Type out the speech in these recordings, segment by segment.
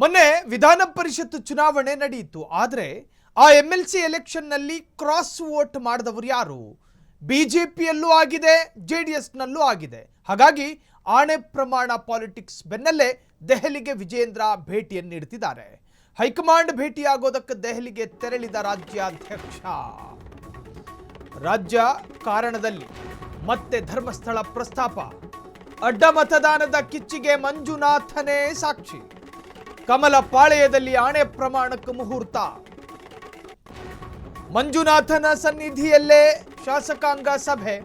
ಮೊನ್ನೆ ವಿಧಾನ ಪರಿಷತ್ ಚುನಾವಣೆ ನಡೆಯಿತು. ಆದರೆ ಆ MLC ಎಲೆಕ್ಷನ್ನಲ್ಲಿ ಕ್ರಾಸ್ ವೋಟ್ ಮಾಡಿದವರು ಯಾರು? ಬಿಜೆಪಿಯಲ್ಲೂ ಆಗಿದೆ, JDSನಲ್ಲೂ ಆಗಿದೆ. ಹಾಗಾಗಿ ಆಣೆ ಪ್ರಮಾಣ ಪಾಲಿಟಿಕ್ಸ್ ಬೆನ್ನಲ್ಲೇ ದೆಹಲಿಗೆ ವಿಜೇಂದ್ರ ಭೇಟಿಯನ್ನು ನೀಡುತ್ತಿದ್ದಾರೆ. ಹೈಕಮಾಂಡ್ ಭೇಟಿಯಾಗೋದಕ್ಕೆ ದೆಹಲಿಗೆ ತೆರಳಿದ ರಾಜ್ಯಾಧ್ಯಕ್ಷ. ರಾಜ್ಯ ಕಾರಣದಲ್ಲಿ ಮತ್ತೆ ಧರ್ಮಸ್ಥಳ ಪ್ರಸ್ತಾಪ. ಅಡ್ಡ ಮತದಾನದ ಕಿಚ್ಚಿಗೆ ಮಂಜುನಾಥನೇ ಸಾಕ್ಷಿ. ಕಮಲ ಪಾಳೆಯದಲ್ಲಿ ಆಣೆ ಪ್ರಮಾಣಕ್ಕೆ ಮುಹೂರ್ತ. ಮಂಜುನಾಥನ ಸನ್ನಿಧಿಯಲ್ಲೇ ಶಾಸಕಾಂಗ ಸಭೆ.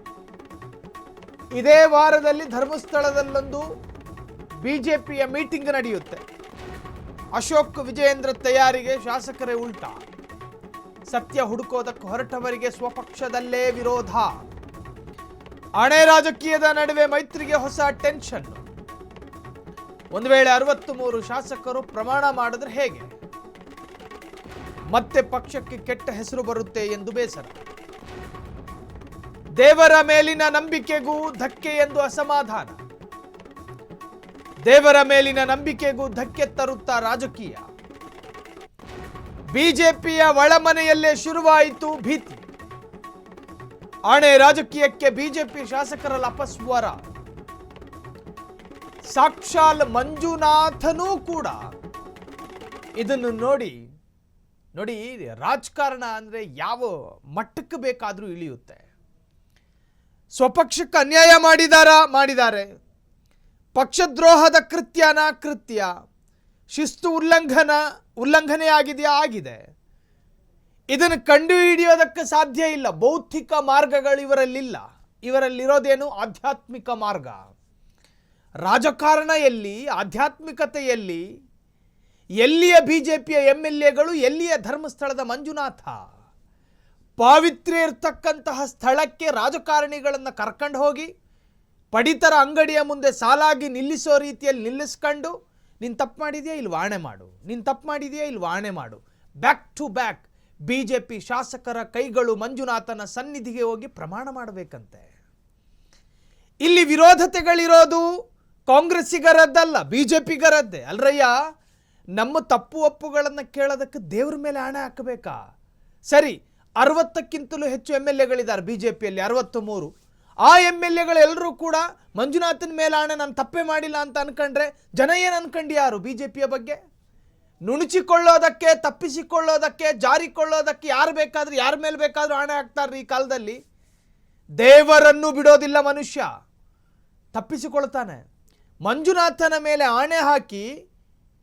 ಇದೇ ವಾರದಲ್ಲಿ ಧರ್ಮಸ್ಥಳದಲ್ಲೊಂದು ಬಿಜೆಪಿಯ ಮೀಟಿಂಗ್ ನಡೆಯುತ್ತೆ. ಅಶೋಕ್ ವಿಜಯೇಂದ್ರ ತಯಾರಿಗೆ ಶಾಸಕರೇ ಉಲ್ಟಾ. ಸತ್ಯ ಹುಡುಕೋದಕ್ಕೆ ಹೊರಟವರಿಗೆ ಸ್ವಪಕ್ಷದಲ್ಲೇ ವಿರೋಧ. ಆಣೆ ರಾಜಕೀಯದ ನಡುವೆ ಮೈತ್ರಿಗೆ ಹೊಸ ಟೆನ್ಷನ್. ಒಂದು ವೇಳೆ 63 ಶಾಸಕರು ಪ್ರಮಾಣ ಮಾಡಿದ್ರೆ ಹೇಗೆ? ಮತ್ತೆ ಪಕ್ಷಕ್ಕೆ ಕೆಟ್ಟ ಹೆಸರು ಬರುತ್ತೆ ಎಂದು ಬೇಸರ. ದೇವರ ಮೇಲಿನ ನಂಬಿಕೆಗೂ ಧಕ್ಕೆ ಎಂದು ಅಸಮಾಧಾನ. ದೇವರ ಮೇಲಿನ ನಂಬಿಕೆಗೂ ಧಕ್ಕೆ ತರುತ್ತಾ ರಾಜಕೀಯ. ಬಿಜೆಪಿಯ ಒಳಮನೆಯಲ್ಲೇ ಶುರುವಾಯಿತು ಭೀತಿ. ಆಣೆ ರಾಜಕೀಯಕ್ಕೆ ಬಿಜೆಪಿ ಶಾಸಕರಲ್ಲಿ ಅಪಸ್ವರ. ಸಾಕ್ಷಾಲ್ ಮಂಜುನಾಥನೂ ಕೂಡ ಇದನ್ನು ನೋಡಿ ರಾಜಕಾರಣ ಅಂದ್ರೆ ಯಾವ ಮಟ್ಟಕ್ಕೆ ಬೇಕಾದರೂ ಇಳಿಯುತ್ತೆ. ಸ್ವಪಕ್ಷಕ್ಕೆ ಅನ್ಯಾಯ ಮಾಡಿದ್ದಾರೆ. ಪಕ್ಷದ್ರೋಹದ ಕೃತ್ಯ. ಶಿಸ್ತು ಉಲ್ಲಂಘನೆ ಆಗಿದೆ. ಇದನ್ನು ಕಂಡುಹಿಡಿಯೋದಕ್ಕೆ ಸಾಧ್ಯ ಇಲ್ಲ. ಭೌತಿಕ ಮಾರ್ಗಗಳು ಇವರಲ್ಲಿಲ್ಲ. ಇವರಲ್ಲಿರೋದೇನು ಆಧ್ಯಾತ್ಮಿಕ ಮಾರ್ಗ. ರಾಜಕಾರಣ ಎಲ್ಲಿ, ಆಧ್ಯಾತ್ಮಿಕತೆಯಲ್ಲಿ, ಎಲ್ಲಿಯ ಬಿಜೆಪಿಯ MLAಗಳು, ಎಲ್ಲಿಯ ಧರ್ಮಸ್ಥಳದ ಮಂಜುನಾಥ? ಪಾವಿತ್ರ್ಯ ಇರ್ತಕ್ಕಂತಹ ಸ್ಥಳಕ್ಕೆ ರಾಜಕಾರಣಿಗಳನ್ನು ಕರ್ಕೊಂಡು ಹೋಗಿ ಪಡಿತರ ಅಂಗಡಿಯ ಮುಂದೆ ಸಾಲಾಗಿ ನಿಲ್ಲಿಸೋ ರೀತಿಯಲ್ಲಿ ನಿಲ್ಲಿಸ್ಕೊಂಡು, ನೀನು ತಪ್ಪು ಮಾಡಿದೆಯಾ ಇಲ್ಲಿ ವಾಣೆ ಮಾಡು, ನೀನು ತಪ್ಪು ಮಾಡಿದೆಯಾ ಇಲ್ಲಿ ವಾಣೆ ಮಾಡು. ಬ್ಯಾಕ್ ಟು ಬ್ಯಾಕ್ ಬಿಜೆಪಿ ಶಾಸಕರ ಕೈಗಳು ಮಂಜುನಾಥನ ಸನ್ನಿಧಿಗೆ ಹೋಗಿ ಪ್ರಮಾಣ ಮಾಡಬೇಕಂತೆ. ಇಲ್ಲಿ ವಿರೋಧತೆಗಳಿರೋದು ಕಾಂಗ್ರೆಸ್ಸಿಗರದ್ದಲ್ಲ, ಬಿಜೆಪಿಗರದ್ದೇ. ಅಲ್ರಯ್ಯ, ನಮ್ಮ ತಪ್ಪು ಒಪ್ಪುಗಳನ್ನು ಕೇಳೋದಕ್ಕೆ ದೇವ್ರ ಮೇಲೆ ಆಣೆ ಹಾಕಬೇಕಾ? ಸರಿ, 60ಕ್ಕಿಂತಲೂ ಹೆಚ್ಚು MLAಗಳಿದ್ದಾರೆ ಬಿಜೆಪಿಯಲ್ಲಿ, 63. ಆ MLAಗಳೆಲ್ಲರೂ ಕೂಡ ಮಂಜುನಾಥನ ಮೇಲೆ ಆಣೆ ನಾನು ತಪ್ಪೇ ಮಾಡಿಲ್ಲ ಅಂತ ಅನ್ಕೊಂಡ್ರೆ ಜನ ಏನು ಅನ್ಕೊಂಡು ಯಾರು ಬಿಜೆಪಿಯ ಬಗ್ಗೆ? ನುಣುಚಿಕೊಳ್ಳೋದಕ್ಕೆ, ತಪ್ಪಿಸಿಕೊಳ್ಳೋದಕ್ಕೆ, ಜಾರಿಕೊಳ್ಳೋದಕ್ಕೆ ಯಾರ ಮೇಲೆ ಬೇಕಾದರೂ ಆಣೆ ಹಾಕ್ತಾರ್ರಿ ಈ ಕಾಲದಲ್ಲಿ. ದೇವರನ್ನು ಬಿಡೋದಿಲ್ಲ ಮನುಷ್ಯ, ತಪ್ಪಿಸಿಕೊಳ್ತಾನೆ. ಮಂಜುನಾಥನ ಮೇಲೆ ಆಣೆ ಹಾಕಿ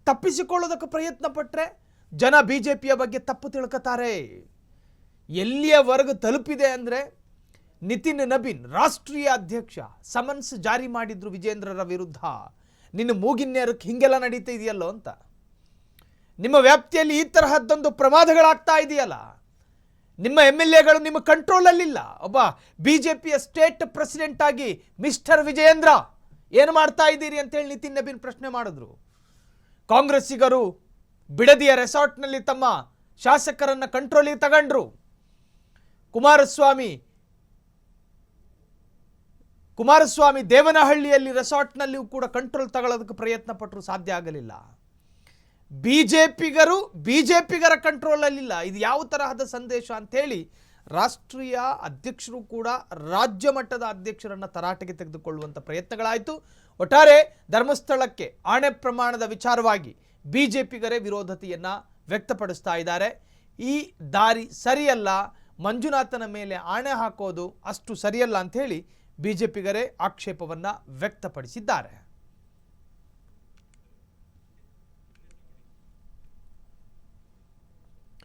ತಪ್ಪಿಸಿಕೊಳ್ಳೋದಕ್ಕೆ ಪ್ರಯತ್ನ ಪಟ್ಟರೆ ಜನ ಬಿಜೆಪಿಯ ಬಗ್ಗೆ ತಪ್ಪು ತಿಳ್ಕೊತಾರೆ. ಎಲ್ಲಿಯವರೆಗೂ ತಲುಪಿದೆ ಅಂದರೆ ನಿತಿನ್ ನಬೀನ್ ರಾಷ್ಟ್ರೀಯ ಅಧ್ಯಕ್ಷ ಸಮನ್ಸ್ ಜಾರಿ ಮಾಡಿದ್ರು ವಿಜೇಂದ್ರರ ವಿರುದ್ಧ. ನಿನ್ನ ಮೂಗಿನ್ಯಾರಕ್ಕೆ ಹಿಂಗೆಲ್ಲ ನಡೀತಾ ಇದೆಯಲ್ಲೋ ಅಂತ. ನಿಮ್ಮ ವ್ಯಾಪ್ತಿಯಲ್ಲಿ ಈ ತರಹದ್ದೊಂದು ಪ್ರಮಾದಗಳಾಗ್ತಾ ಇದೆಯಲ್ಲ, ನಿಮ್ಮ MLAಗಳು ನಿಮ್ಮ ಕಂಟ್ರೋಲಲ್ಲಿಲ್ಲ. ಒಬ್ಬ ಬಿಜೆಪಿಯ ಸ್ಟೇಟ್ ಪ್ರೆಸಿಡೆಂಟ್ ಆಗಿ ಮಿಸ್ಟರ್ ವಿಜಯೇಂದ್ರ ಏನು ಮಾಡ್ತಾ ಇದ್ದೀರಿ ಅಂತೇಳಿ ನಿತಿನ್ ನಬೀನ್ ಪ್ರಶ್ನೆ ಮಾಡಿದ್ರು. ಕಾಂಗ್ರೆಸ್ಸಿಗರು ಬಿಡದಿಯ ರೆಸಾರ್ಟ್ನಲ್ಲಿ ತಮ್ಮ ಶಾಸಕರನ್ನ ಕಂಟ್ರೋಲಿಗೆ ತಗೊಂಡ್ರು. ಕುಮಾರಸ್ವಾಮಿ ದೇವನಹಳ್ಳಿಯಲ್ಲಿ ರೆಸಾರ್ಟ್ನಲ್ಲಿಯೂ ಕೂಡ ಕಂಟ್ರೋಲ್ ತಗೊಳ್ಳೋದಕ್ಕೆ ಪ್ರಯತ್ನ ಪಟ್ಟರು, ಸಾಧ್ಯ ಆಗಲಿಲ್ಲ. ಬಿಜೆಪಿಗರ ಕಂಟ್ರೋಲಲ್ಲಿಲ್ಲ. ಇದು ಯಾವ ತರಹದ ಸಂದೇಶ ಅಂಥೇಳಿ ರಾಷ್ಟ್ರೀಯ ಅಧ್ಯಕ್ಷರು ಕೂಡ ರಾಜ್ಯ ಮಟ್ಟದ ಅಧ್ಯಕ್ಷರನ್ನು ತರಾಟೆಗೆ ತೆಗೆದುಕೊಳ್ಳುವಂಥ ಪ್ರಯತ್ನಗಳಾಯಿತು. ಒಟ್ಟಾರೆ ಧರ್ಮಸ್ಥಳಕ್ಕೆ ಆಣೆ ಪ್ರಮಾಣದ ವಿಚಾರವಾಗಿ ಬಿಜೆಪಿಗರೇ ವಿರೋಧತೆಯನ್ನು ವ್ಯಕ್ತಪಡಿಸ್ತಾ ಇದ್ದಾರೆ. ಈ ದಾರಿ ಸರಿಯಲ್ಲ, ಮಂಜುನಾಥನ ಮೇಲೆ ಆಣೆ ಹಾಕೋದು ಅಷ್ಟು ಸರಿಯಲ್ಲ ಅಂಥೇಳಿ ಬಿಜೆಪಿಗರೇ ಆಕ್ಷೇಪವನ್ನು ವ್ಯಕ್ತಪಡಿಸಿದ್ದಾರೆ.